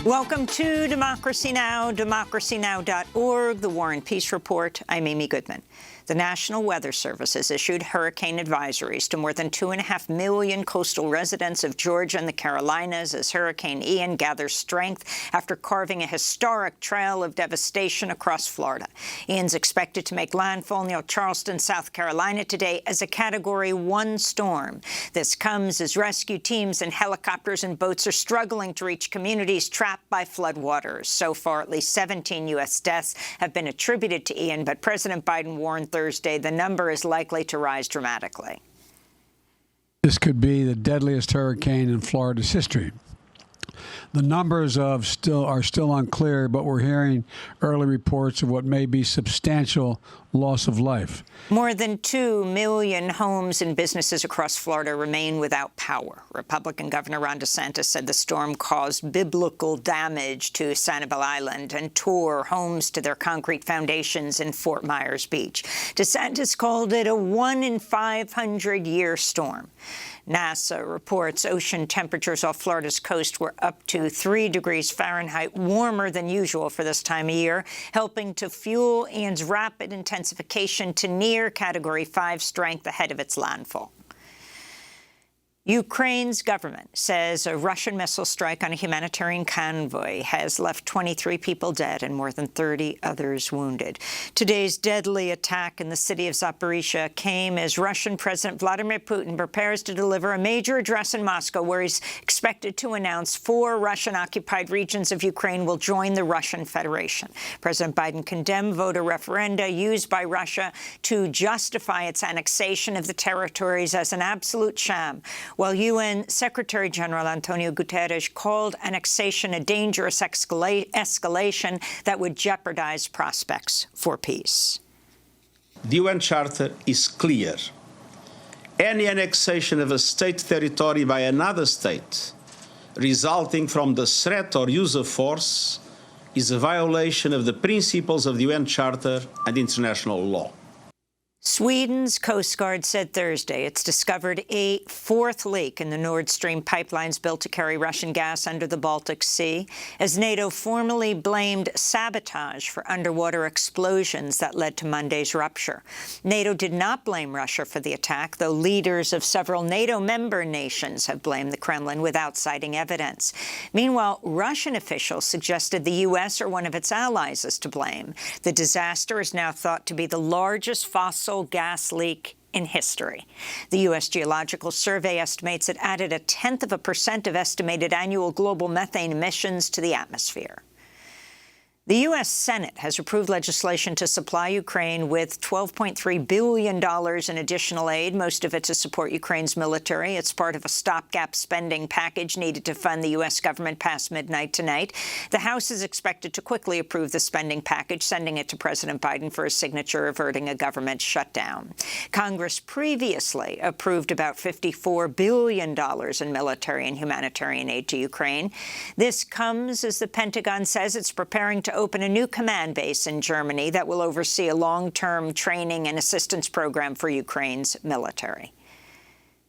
Welcome to Democracy Now!, democracynow.org, the War and Peace Report. I'm Amy Goodman. The National Weather Service has issued hurricane advisories to more than 2.5 million coastal residents of Georgia and the Carolinas as Hurricane Ian gathers strength after carving a historic trail of devastation across Florida. Ian's expected to make landfall near Charleston, South Carolina today as a Category 1 storm. This comes as rescue teams and helicopters and boats are struggling to reach communities trapped by floodwaters. So far, at least 17 U.S. deaths have been attributed to Ian, but President Biden warned Thursday the number is likely to rise dramatically. This could be the deadliest hurricane in Florida's history. The numbers are still unclear, but we're hearing early reports of what may be substantial loss of life. More than 2 million homes and businesses across Florida remain without power. Republican Governor Ron DeSantis said the storm caused biblical damage to Sanibel Island and tore homes to their concrete foundations in Fort Myers Beach. DeSantis called it a 1-in-500-year storm. NASA reports ocean temperatures off Florida's coast were up to 3 degrees Fahrenheit warmer than usual for this time of year, helping to fuel Ian's rapid intensification to near Category 5 strength ahead of its landfall. Ukraine's government says a Russian missile strike on a humanitarian convoy has left 23 people dead and more than 30 others wounded. Today's deadly attack in the city of Zaporizhzhia came as Russian President Vladimir Putin prepares to deliver a major address in Moscow where he's expected to announce 4 Russian-occupied regions of Ukraine will join the Russian Federation. President Biden condemned voter referenda used by Russia to justify its annexation of the territories as an absolute sham, while UN Secretary General Antonio Guterres called annexation a dangerous escalation that would jeopardize prospects for peace. The UN Charter is clear. Any annexation of a state territory by another state resulting from the threat or use of force is a violation of the principles of the UN Charter and international law. Sweden's Coast Guard said Thursday it's discovered a 4th leak in the Nord Stream pipelines built to carry Russian gas under the Baltic Sea, as NATO formally blamed sabotage for underwater explosions that led to Monday's rupture. NATO did not blame Russia for the attack, though leaders of several NATO member nations have blamed the Kremlin without citing evidence. Meanwhile, Russian officials suggested the U.S. or one of its allies is to blame. The disaster is now thought to be the largest fossil gas leak in history. The U.S. Geological Survey estimates it added 0.1% of estimated annual global methane emissions to the atmosphere. The U.S. Senate has approved legislation to supply Ukraine with $12.3 billion in additional aid, most of it to support Ukraine's military. It's part of a stopgap spending package needed to fund the U.S. government past midnight tonight. The House is expected to quickly approve the spending package, sending it to President Biden for his signature, averting a government shutdown. Congress previously approved about $54 billion in military and humanitarian aid to Ukraine. This comes as the Pentagon says it's preparing to open a new command base in Germany that will oversee a long-term training and assistance program for Ukraine's military.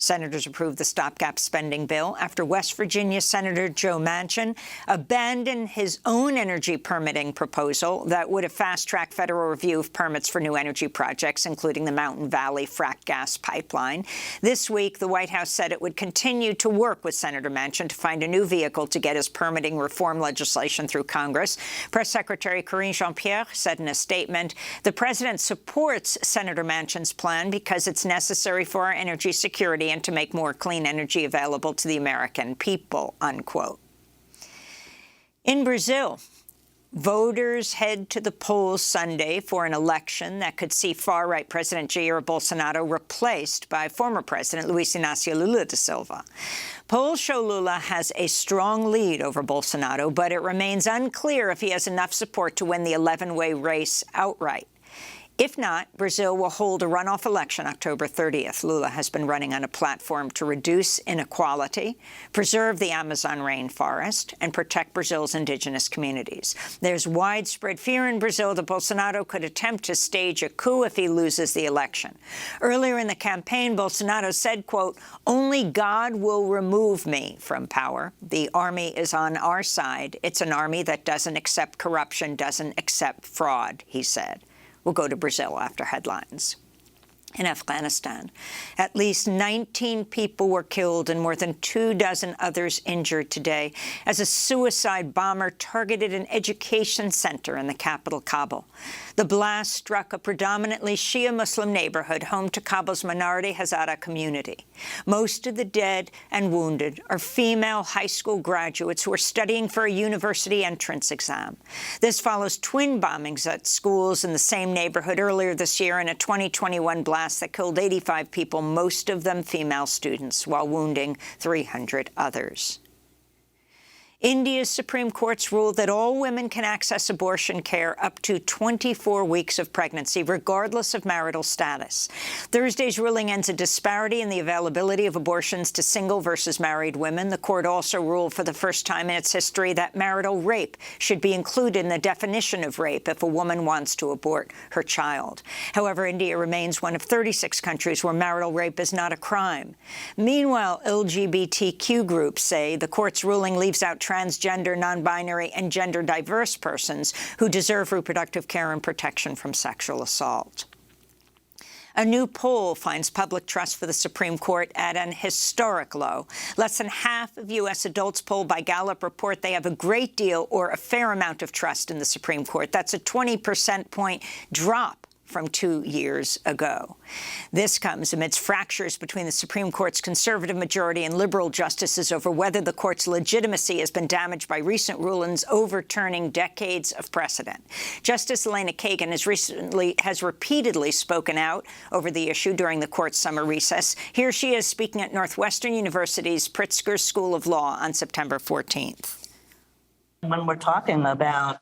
Senators approved the stopgap spending bill after West Virginia Senator Joe Manchin abandoned his own energy permitting proposal that would have fast-tracked federal review of permits for new energy projects, including the Mountain Valley frack gas pipeline. This week, the White House said it would continue to work with Senator Manchin to find a new vehicle to get his permitting reform legislation through Congress. Press Secretary Karine Jean-Pierre said in a statement, "The president supports Senator Manchin's plan because it's necessary for our energy security and to make more clean energy available to the American people," unquote. In Brazil, voters head to the polls Sunday for an election that could see far-right President Jair Bolsonaro replaced by former President Luiz Inácio Lula da Silva. Polls show Lula has a strong lead over Bolsonaro, but it remains unclear if he has enough support to win the 11-way race outright. If not, Brazil will hold a runoff election October 30th. Lula has been running on a platform to reduce inequality, preserve the Amazon rainforest, and protect Brazil's indigenous communities. There's widespread fear in Brazil that Bolsonaro could attempt to stage a coup if he loses the election. Earlier in the campaign, Bolsonaro said, quote, "Only God will remove me from power. The army is on our side. It's an army that doesn't accept corruption, doesn't accept fraud," he said. We'll go to Brazil after headlines. In Afghanistan, at least 19 people were killed and more than 24 others injured today as a suicide bomber targeted an education center in the capital, Kabul. The blast struck a predominantly Shia Muslim neighborhood home to Kabul's minority Hazara community. Most of the dead and wounded are female high school graduates who are studying for a university entrance exam. This follows twin bombings at schools in the same neighborhood earlier this year and a 2021 blast that killed 85 people, most of them female students, while wounding 300 others. India's Supreme Court's ruled that all women can access abortion care up to 24 weeks of pregnancy, regardless of marital status. Thursday's ruling ends a disparity in the availability of abortions to single versus married women. The court also ruled for the first time in its history that marital rape should be included in the definition of rape if a woman wants to abort her child. However, India remains one of 36 countries where marital rape is not a crime. Meanwhile, LGBTQ groups say the court's ruling leaves out transgender, non-binary, and gender-diverse persons who deserve reproductive care and protection from sexual assault. A new poll finds public trust for the Supreme Court at an historic low. Less than half of U.S. adults polled by Gallup report they have a great deal or a fair amount of trust in the Supreme Court. That's a 20 percentage point drop from 2 years ago. This comes amidst fractures between the Supreme Court's conservative majority and liberal justices over whether the court's legitimacy has been damaged by recent rulings overturning decades of precedent. Justice Elena Kagan has repeatedly spoken out over the issue during the court's summer recess. Here she is speaking at Northwestern University's Pritzker School of Law on September 14th. When we're talking about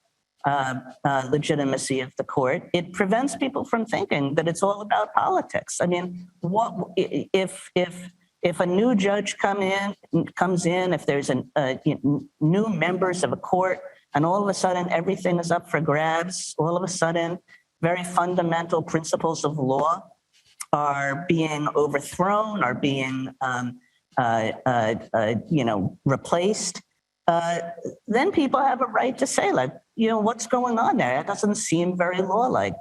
legitimacy of the court, it prevents people from thinking that it's all about politics. I mean, what if a new judge comes in, if there's new members of a court, and all of a sudden everything is up for grabs, all of a sudden very fundamental principles of law are being overthrown, are being replaced. Then people have a right to say, like, what's going on there? It doesn't seem very law-like.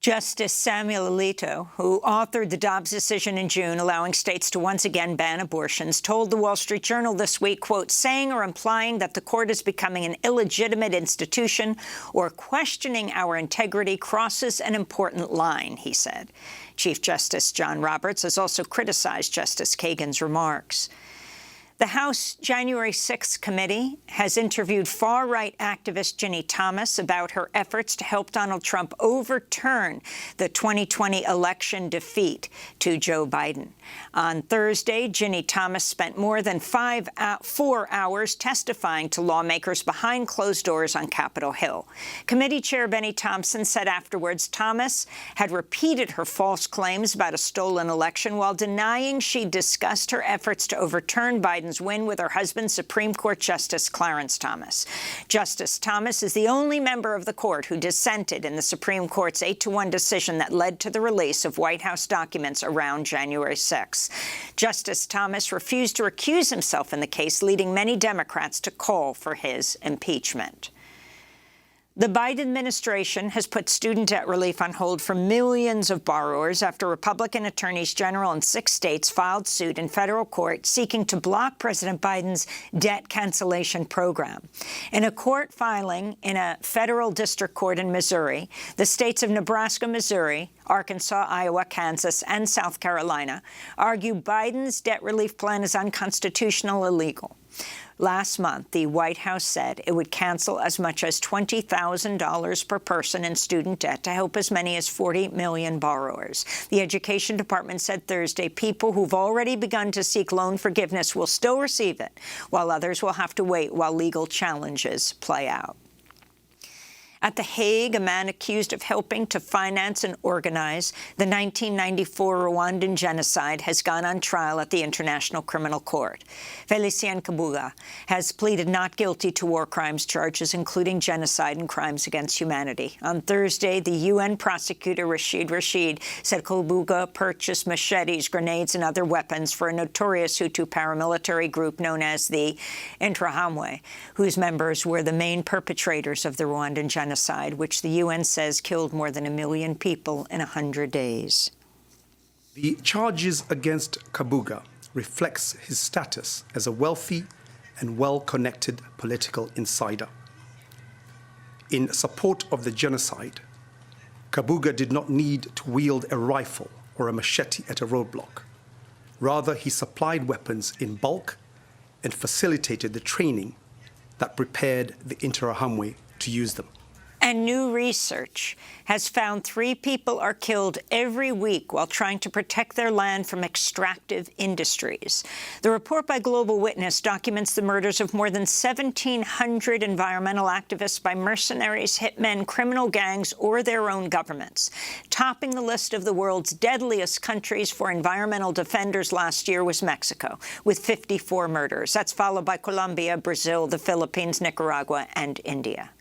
Justice Samuel Alito, who authored the Dobbs decision in June allowing states to once again ban abortions, told the Wall Street Journal this week, quote, saying or implying that the court is becoming an illegitimate institution or questioning our integrity crosses an important line, he said. Chief Justice John Roberts has also criticized Justice Kagan's remarks. The House January 6th committee has interviewed far-right activist Ginny Thomas about her efforts to help Donald Trump overturn the 2020 election defeat to Joe Biden. On Thursday, Ginny Thomas spent more than 4 hours testifying to lawmakers behind closed doors on Capitol Hill. Committee Chair Benny Thompson said afterwards Thomas had repeated her false claims about a stolen election while denying she discussed her efforts to overturn Biden's win with her husband, Supreme Court Justice Clarence Thomas. Justice Thomas is the only member of the court who dissented in the Supreme Court's 8-1 decision that led to the release of White House documents around January 6. Justice Thomas refused to recuse himself in the case, leading many Democrats to call for his impeachment. The Biden administration has put student debt relief on hold for millions of borrowers after Republican attorneys general in 6 states filed suit in federal court seeking to block President Biden's debt cancellation program. In a court filing in a federal district court in Missouri, the states of Nebraska, Missouri, Arkansas, Iowa, Kansas, and South Carolina argue Biden's debt relief plan is unconstitutional, illegal. Last month, the White House said it would cancel as much as $20,000 per person in student debt to help as many as 40 million borrowers. The Education Department said Thursday people who've already begun to seek loan forgiveness will still receive it, while others will have to wait while legal challenges play out. At The Hague, a man accused of helping to finance and organize the 1994 Rwandan genocide has gone on trial at the International Criminal Court. Felicien Kabuga has pleaded not guilty to war crimes charges, including genocide and crimes against humanity. On Thursday, the UN prosecutor Rashid said Kabuga purchased machetes, grenades, and other weapons for a notorious Hutu paramilitary group known as the Interahamwe, whose members were the main perpetrators of the Rwandan genocide, which the UN says killed more than 1 million people in 100 days. The charges against Kabuga reflects his status as a wealthy and well-connected political insider. In support of the genocide, Kabuga did not need to wield a rifle or a machete at a roadblock. Rather, he supplied weapons in bulk and facilitated the training that prepared the Interahamwe to use them. And new research has found 3 people are killed every week while trying to protect their land from extractive industries. The report by Global Witness documents the murders of more than 1,700 environmental activists by mercenaries, hitmen, criminal gangs, or their own governments. Topping the list of the world's deadliest countries for environmental defenders last year was Mexico, with 54 murders. That's followed by Colombia, Brazil, the Philippines, Nicaragua, and India.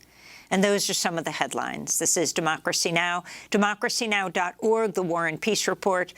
And those are some of the headlines. This is Democracy Now!, democracynow.org, The War and Peace Report.